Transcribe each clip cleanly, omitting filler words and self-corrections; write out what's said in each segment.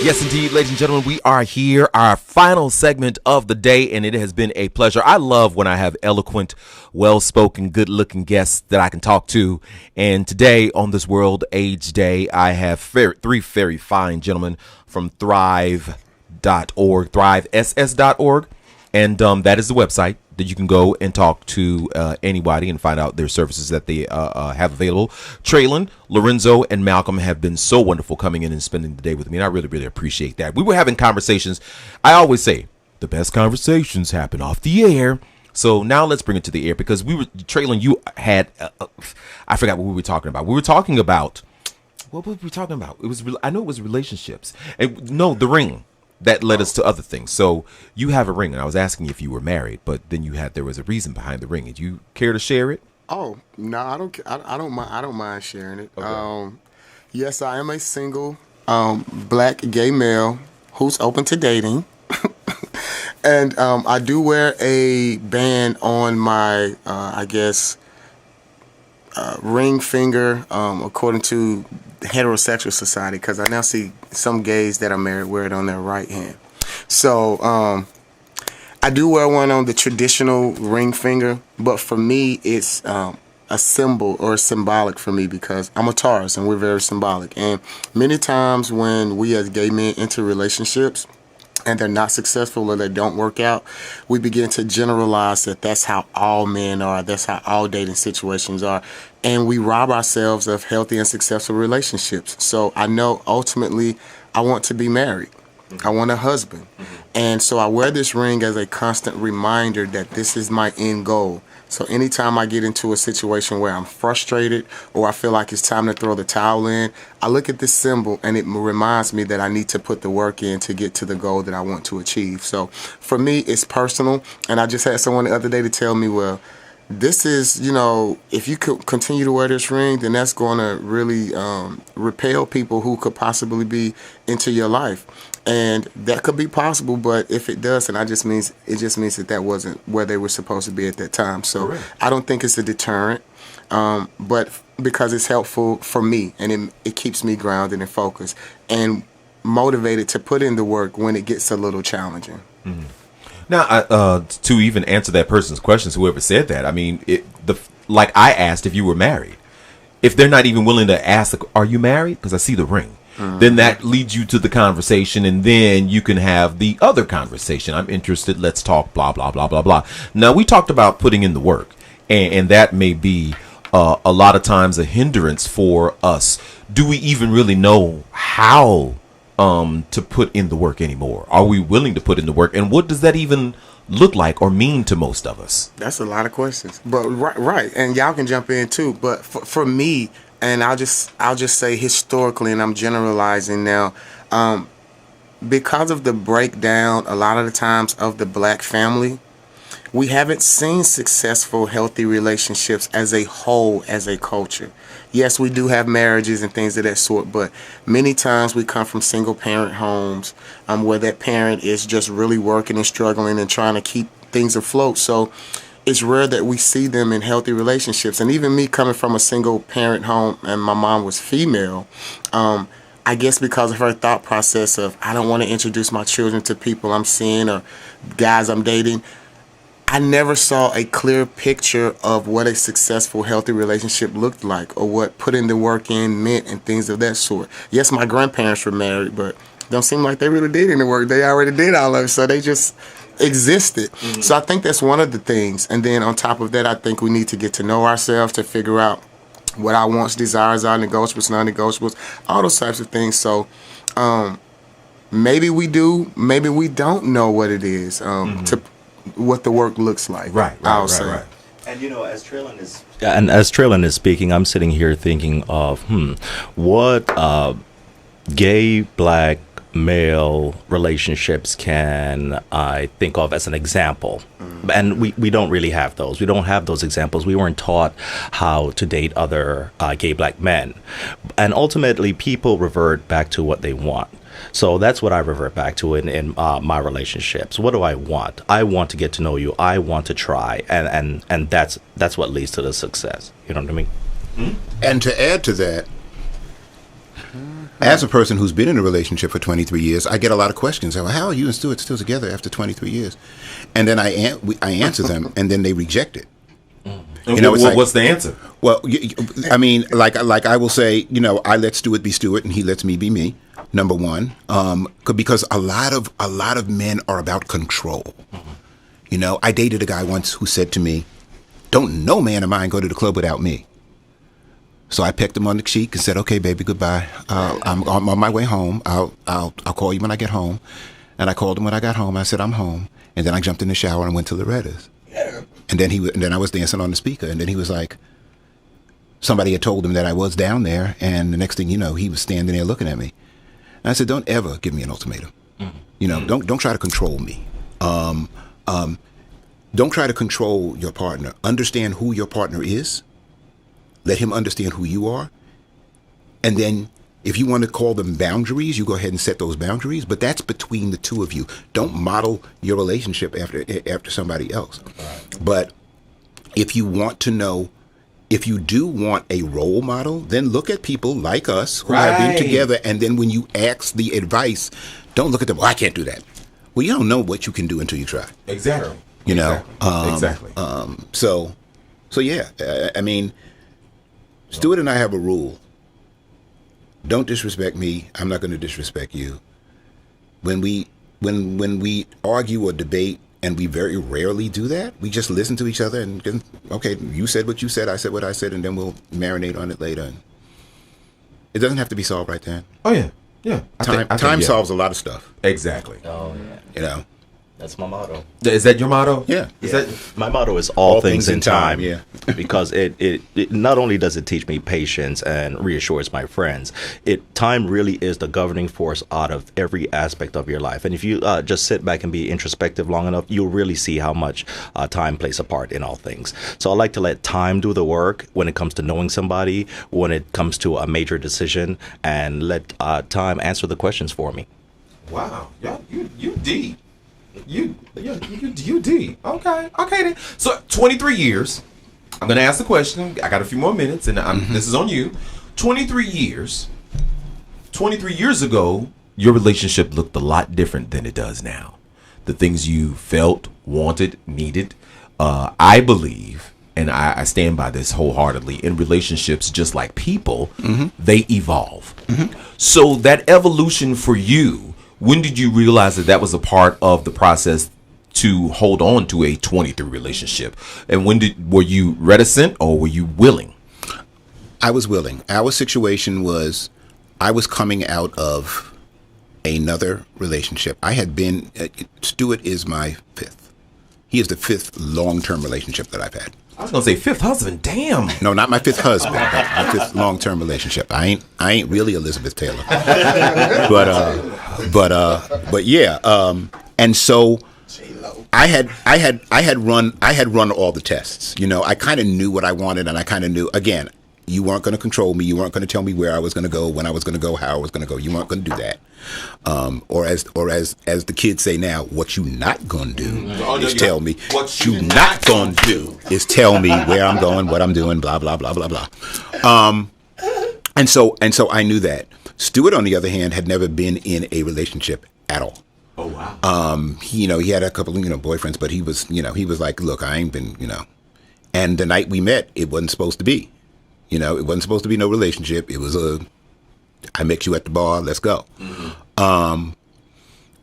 Yes, indeed, ladies and gentlemen, we are here, our final segment of the day, and it has been a pleasure. I love when I have eloquent, well-spoken, good-looking guests that I can talk to. And today, on this World AIDS Day, I have three very fine gentlemen from Thrive.org, thrivess.org, and that is the website that you can go and talk to anybody and find out their services that they have available. Traylon, Lorenzo, and Malcolm have been so wonderful coming in and spending the day with me, and I really, really appreciate that. We were having conversations. I always say the best conversations happen off the air. So now let's bring it to the air, because Traylon, you had, I forgot what we were talking about. We were talking about, what were we talking about? I know it was relationships. No, the ring. That led us to other things. So you have a ring, and I was asking if you were married, but then there was a reason behind the ring. Did you care to share it? Oh no, I don't. I don't mind. I don't mind sharing it. Okay. Yes, I am a single black gay male who's open to dating, and I do wear a band on my, ring finger, according to the Heterosexual Society, because I now see some gays that are married wear it on their right hand. So I do wear one on the traditional ring finger, but for me it's a symbol or symbolic for me, because I'm a Taurus and we're very symbolic. And many times when we as gay men enter relationships and they're not successful or they don't work out, we begin to generalize that that's how all men are, that's how all dating situations are, and we rob ourselves of healthy and successful relationships. So I know ultimately I want to be married. I want a husband. And so I wear this ring as a constant reminder that this is my end goal. So anytime I get into a situation where I'm frustrated or I feel like it's time to throw the towel in, I look at this symbol and it reminds me that I need to put the work in to get to the goal that I want to achieve. So for me, it's personal. And I just had someone the other day to tell me, well, this is, if you could continue to wear this ring, then that's going to really repel people who could possibly be into your life. And that could be possible, but if it does, then it just means that wasn't where they were supposed to be at that time. So correct. I don't think it's a deterrent, but because it's helpful for me, and it keeps me grounded and focused and motivated to put in the work when it gets a little challenging. Mm-hmm. Now, to even answer that person's questions, whoever said that, I mean, like I asked if you were married. If they're not even willing to ask, are you married? Because I see the ring. Mm-hmm. Then that leads you to the conversation, and then you can have the other conversation. I'm interested. Let's talk, blah, blah, blah, blah, blah. Now, we talked about putting in the work, and that may be a lot of times a hindrance for us. Do we even really know how to put in the work anymore? Are we willing to put in the work? And what does that even look like or mean to most of us? That's a lot of questions. But right. And y'all can jump in too. But for me, and I'll just say historically, and I'm generalizing now, because of the breakdown a lot of the times of the black family, we haven't seen successful, healthy relationships as a whole, as a culture. Yes, we do have marriages and things of that sort, but many times we come from single parent homes where that parent is just really working and struggling and trying to keep things afloat. So it's rare that we see them in healthy relationships. And even me coming from a single parent home and my mom was female, I guess because of her thought process of I don't want to introduce my children to people I'm seeing or guys I'm dating, I never saw a clear picture of what a successful, healthy relationship looked like or what putting the work in meant and things of that sort. Yes, my grandparents were married, but don't seem like they really did any work. They already did all of it, so they just existed. Mm-hmm. So I think that's one of the things. And then on top of that, I think we need to get to know ourselves to figure out what our wants, desires are, negotiables, non-negotiables, all those types of things. So maybe we do, maybe we don't know what it is to what the work looks like. Right. And as Traylon is speaking, I'm sitting here thinking of what gay black male relationships can I think of as an example. And we don't really have those. We don't have those examples. We weren't taught how to date other gay black men. And ultimately, people revert back to what they want. So that's what I revert back to in my relationships. What do I want? I want to get to know you. I want to try. And that's what leads to the success. You know what I mean? And to add to that, As a person who's been in a relationship for 23 years, I get a lot of questions. Well, how are you and Stuart still together after 23 years? And then I answer them, and then they reject it. You know, what's the answer? Well, I mean, like I will say, you know, I let Stuart be Stuart, and he lets me be me. Number one, because a lot of men are about control. You know, I dated a guy once who said to me, "Don't no man of mine go to the club without me." So I pecked him on the cheek and said, "Okay, baby, goodbye. I'm on my way home. I'll call you when I get home." And I called him when I got home. I said, "I'm home." And then I jumped in the shower and went to Loretta's. And then I was dancing on the speaker. And then he was like, somebody had told him that I was down there. And the next thing you know, he was standing there looking at me. And I said, "Don't ever give me an ultimatum. You know, don't try to control me. Don't try to control your partner. Understand who your partner is. Let him understand who you are. And then if you want to call them boundaries, you go ahead and set those boundaries. But that's between the two of you. Don't model your relationship after somebody else. But if you want to know, if you do want a role model, then look at people like us who have been together. And then when you ask the advice, don't look at them, "Well, I can't do that." Well, you don't know what you can do until you try. Exactly. You know? Exactly. So yeah, I mean, Stuart and I have a rule. Don't disrespect me. I'm not going to disrespect you. When we argue or debate, and we very rarely do that, we just listen to each other and okay, you said what you said, I said what I said, and then we'll marinate on it later. And it doesn't have to be solved right then. Oh yeah, yeah. Time solves a lot of stuff. Exactly. Oh yeah. You know. That's my motto. Is that your motto? Yeah. Is that my motto is all things in time. Yeah. Because it not only does it teach me patience and reassures my friends, time really is the governing force out of every aspect of your life. And if you just sit back and be introspective long enough, you'll really see how much time plays a part in all things. So I like to let time do the work when it comes to knowing somebody, when it comes to a major decision, and let time answer the questions for me. Wow. Yeah, you deep. You D. Okay then. So 23 years. I'm gonna ask the question. I got a few more minutes, and this is on you. 23 years. 23 years ago, your relationship looked a lot different than it does now. The things you felt, wanted, needed. I believe, and I stand by this wholeheartedly, in relationships, just like people, they evolve. So that evolution for you, when did you realize that was a part of the process to hold on to a 23 relationship? And were you reticent or were you willing? I was willing. Our situation was, I was coming out of another relationship. I had been, Stuart is my fifth. He is the fifth long-term relationship that I've had. I was gonna say fifth husband. Damn. No, not my fifth husband. My fifth long-term relationship. I ain't really Elizabeth Taylor. But yeah. And so I had run all the tests. You know, I kind of knew what I wanted, and I kind of knew, again, you weren't going to control me. You weren't going to tell me where I was going to go, when I was going to go, how I was going to go. You weren't going to do that. Or as the kids say now, what you not going to do is tell me. What you not going to do is tell me where I'm going, what I'm doing, blah, blah, blah, blah, blah. And so I knew that. Stuart, on the other hand, had never been in a relationship at all. Oh, wow. He had a couple of, boyfriends, but he was like, look, I ain't been, And the night we met, it wasn't supposed to be. It wasn't supposed to be no relationship. It was I met you at the bar, let's go. Mm-hmm.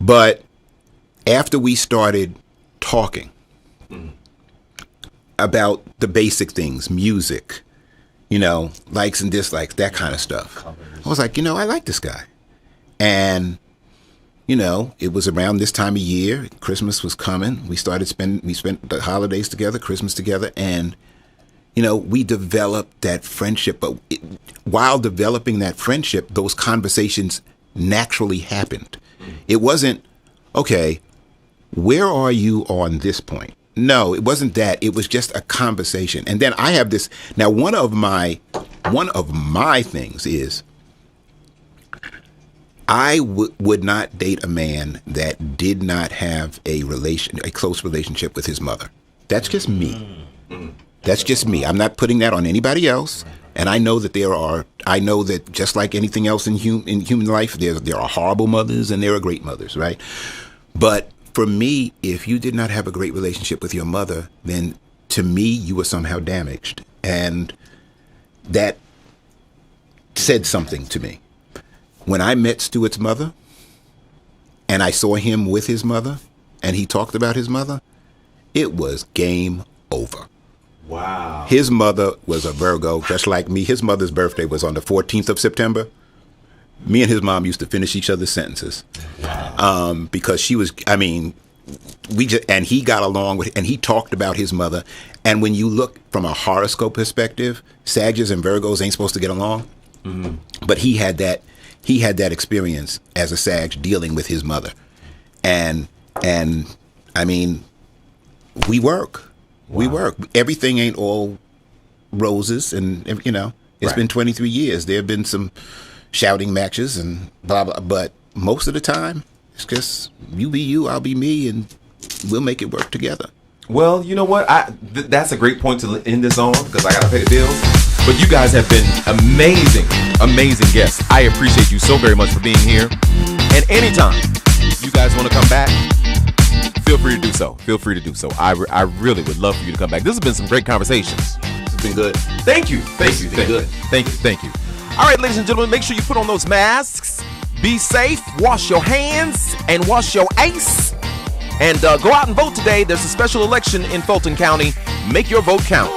But after we started talking about the basic things, music, likes and dislikes, that kind of stuff, I was like, I like this guy. And, it was around this time of year, Christmas was coming. We spent the holidays together, Christmas together, and we developed that friendship, but while developing that friendship, those conversations naturally happened. It wasn't, okay, where are you on this point? No, it wasn't that. It was just a conversation. And then I have this, now one of my things is, I would not date a man that did not have a close relationship with his mother. That's just me. That's just me. I'm not putting that on anybody else. And I know that just like anything else in human life, there are horrible mothers and there are great mothers, right? But for me, if you did not have a great relationship with your mother, then to me, you were somehow damaged. And that said something to me. When I met Stuart's mother and I saw him with his mother and he talked about his mother, it was game over. Wow. His mother was a Virgo, just like me. His mother's birthday was on the 14th of September. Me and his mom used to finish each other's sentences. Wow. Because she was, and he got along with, and he talked about his mother. And when you look from a horoscope perspective, Sagittarius and Virgos ain't supposed to get along. Mm-hmm. But he had that experience as a Sag dealing with his mother. And I mean, we work. Wow. We work. Everything ain't all roses, and it's been 23 years. There have been some shouting matches and blah blah, but most of the time it's just you be you, I'll be me, and we'll make it work together. Well, you know what? That's a great point to end this on, because I gotta pay the bills. But you guys have been amazing guests. I appreciate you so very much for being here. And anytime you guys want to come back, feel free to do so. I really would love for you to come back. This has been some great conversations. It's been good. Thank you. Thank you. All right, ladies and gentlemen, make sure you put on those masks. Be safe. Wash your hands and wash your ace. And go out and vote today. There's a special election in Fulton County. Make your vote count.